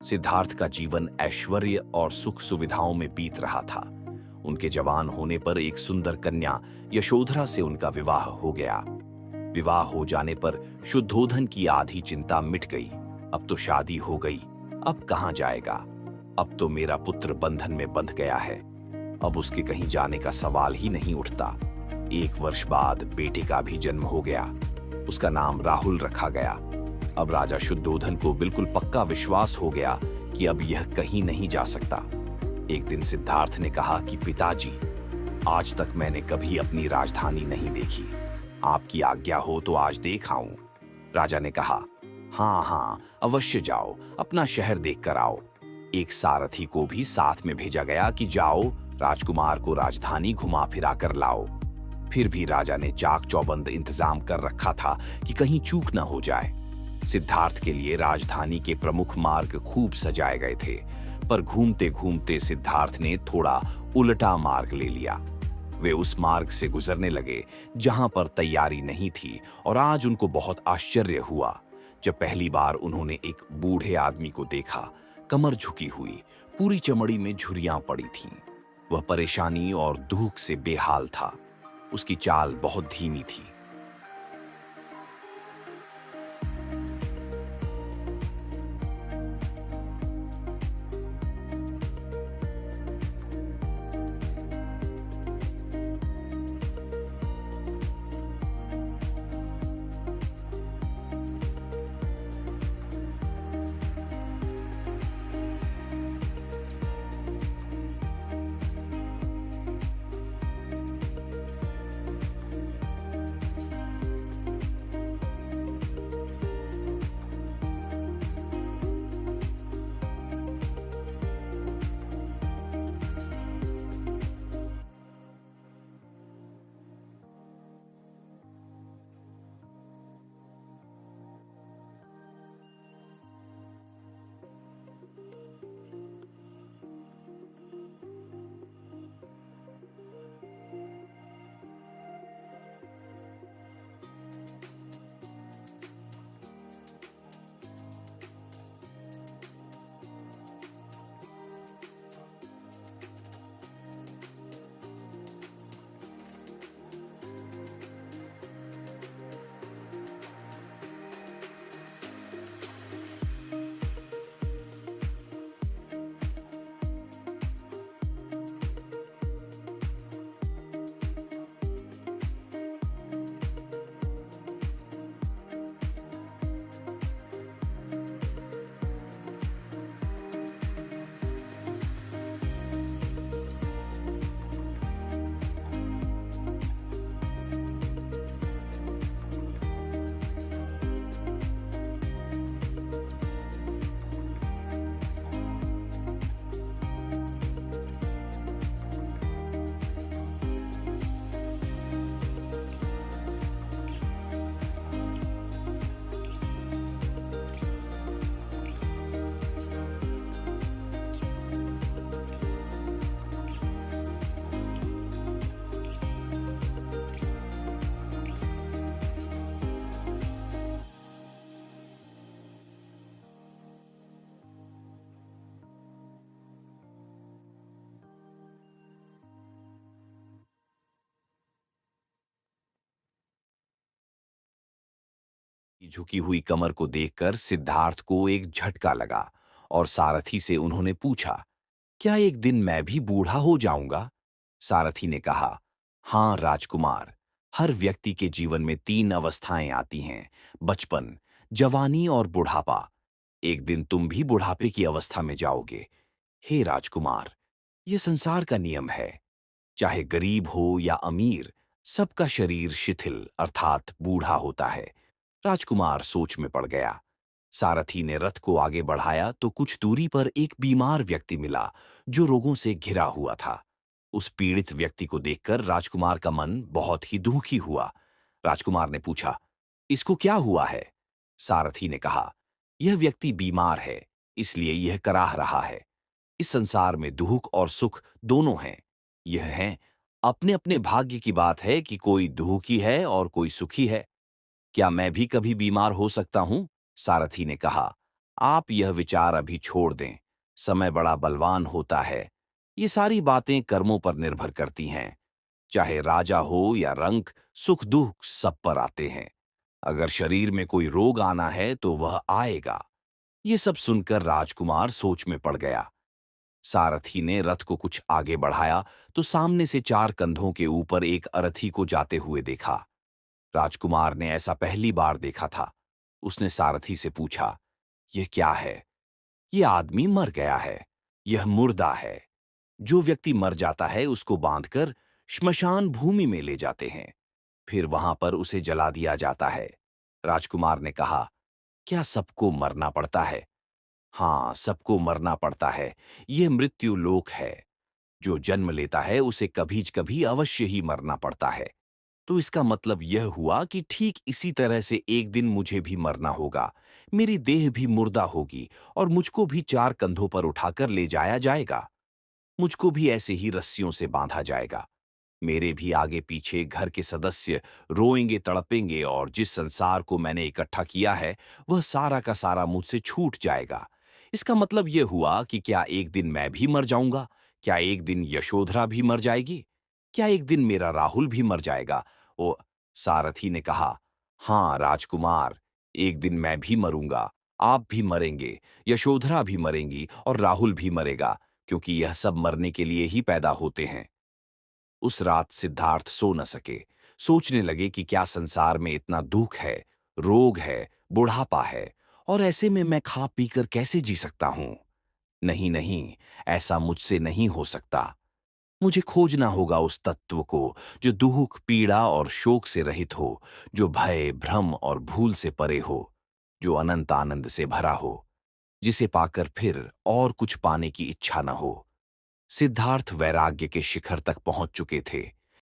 सिद्धार्थ का जीवन ऐश्वर्य और सुख सुविधाओं में बीत रहा था। उनके जवान होने पर एक सुंदर कन्या यशोधरा से उनका विवाह हो गया। विवाह हो जाने पर शुद्धोधन की आधी चिंता मिट गई। अब तो शादी हो गई, अब कहां जाएगा? अब तो मेरा पुत्र बंधन में बंध गया है। अब उसके कहीं जाने का सवाल ही नहीं उठता। 1 वर्ष बाद बेटे का भी जन्म हो गया। उसका नाम राहुल रखा गया। अब राजा शुद्धोधन को बिल्कुल पक्का विश्वास हो गया कि अब यह कहीं नहीं जा सकता। एक दिन सिद्धार्थ ने कहा कि पिताजी, आज तक मैंने कभी अपनी राजधानी नहीं देखी। आपकी आज्ञा हो तो आज देख आऊं। राजा ने कहा, हाँ हाँ, अवश्य जाओ, अपना शहर देख कर आओ। एक सारथी को भी साथ में भेजा गया कि जाओ, राजकुमार को राजधानी घुमा फिरा कर लाओ। फिर भी राजा ने चाक चौबंद इंतजाम कर रखा था कि कहीं चूक न हो जाए। सिद्धार्थ के लिए राजधानी के प्रमुख मार्ग खूब सजाए गए थे, पर घूमते घूमते सिद्धार्थ ने थोड़ा उल्टा मार्ग ले लिया। वे उस मार्ग से गुजरने लगे जहां पर तैयारी नहीं थी, और आज उनको बहुत आश्चर्य हुआ जब पहली बार उन्होंने एक बूढ़े आदमी को देखा, कमर झुकी हुई, पूरी चमड़ी में झुर्रियां पड़ी थीं। वह परेशानी और दुख से बेहाल था। उसकी चाल बहुत धीमी थी। झुकी हुई कमर को देखकर सिद्धार्थ को एक झटका लगा, और सारथी से उन्होंने पूछा, क्या एक दिन मैं भी बूढ़ा हो जाऊंगा? सारथी ने कहा, हाँ राजकुमार, हर व्यक्ति के जीवन में 3 अवस्थाएं आती हैं, बचपन, जवानी और बुढ़ापा। एक दिन तुम भी बुढ़ापे की अवस्था में जाओगे। हे राजकुमार, यह संसार का नियम है। चाहे गरीब हो या अमीर, सबका शरीर शिथिल अर्थात बूढ़ा होता है। राजकुमार सोच में पड़ गया। सारथी ने रथ को आगे बढ़ाया तो कुछ दूरी पर एक बीमार व्यक्ति मिला जो रोगों से घिरा हुआ था। उस पीड़ित व्यक्ति को देखकर राजकुमार का मन बहुत ही दुखी हुआ। राजकुमार ने पूछा, इसको क्या हुआ है? सारथी ने कहा, यह व्यक्ति बीमार है, इसलिए यह कराह रहा है। इस संसार में दुख और सुख दोनों हैं। यह है, अपने अपने भाग्य की बात है कि कोई दुखी है और कोई सुखी है। क्या मैं भी कभी बीमार हो सकता हूं? सारथी ने कहा, आप यह विचार अभी छोड़ दें। समय बड़ा बलवान होता है। ये सारी बातें कर्मों पर निर्भर करती हैं। चाहे राजा हो या रंक, सुख दुख सब पर आते हैं। अगर शरीर में कोई रोग आना है तो वह आएगा। ये सब सुनकर राजकुमार सोच में पड़ गया। सारथी ने रथ को कुछ आगे बढ़ाया तो सामने से 4 कंधों के ऊपर एक अरथी को जाते हुए देखा। राजकुमार ने ऐसा पहली बार देखा था। उसने सारथी से पूछा, यह क्या है? यह आदमी मर गया है। यह मुर्दा है। जो व्यक्ति मर जाता है उसको बांधकर श्मशान भूमि में ले जाते हैं। फिर वहां पर उसे जला दिया जाता है। राजकुमार ने कहा, क्या सबको मरना पड़ता है? हाँ, सबको मरना पड़ता है। यह मृत्यु लोक है। जो जन्म लेता है उसे कभी कभी अवश्य ही मरना पड़ता है। तो इसका मतलब यह हुआ कि ठीक इसी तरह से एक दिन मुझे भी मरना होगा। मेरी देह भी मुर्दा होगी और मुझको भी 4 कंधों पर उठाकर ले जाया जाएगा। मुझको भी ऐसे ही रस्सियों से बांधा जाएगा। मेरे भी आगे पीछे घर के सदस्य रोएंगे, तड़पेंगे और जिस संसार को मैंने इकट्ठा किया है वह सारा का सारा मुझसे छूट जाएगा। इसका मतलब यह हुआ कि क्या एक दिन मैं भी मर जाऊंगा? क्या एक दिन यशोधरा भी मर जाएगी? क्या एक दिन मेरा राहुल भी मर जाएगा? ओ, सारथी ने कहा, हाँ राजकुमार, एक दिन मैं भी मरूंगा। आप भी मरेंगे, यशोधरा भी मरेंगी और राहुल भी मरेगा, क्योंकि यह सब मरने के लिए ही पैदा होते हैं। उस रात सिद्धार्थ सो न सके। सोचने लगे कि क्या संसार में इतना दुख है, रोग है, बुढ़ापा है, और ऐसे में मैं खा पीकर कैसे जी सकता हूं? नहीं नहीं, ऐसा मुझसे नहीं हो सकता। मुझे खोजना होगा उस तत्व को जो दुख, पीड़ा और शोक से रहित हो, जो भय, भ्रम और भूल से परे हो, जो अनंत आनंद से भरा हो, जिसे पाकर फिर और कुछ पाने की इच्छा न हो। सिद्धार्थ वैराग्य के शिखर तक पहुंच चुके थे।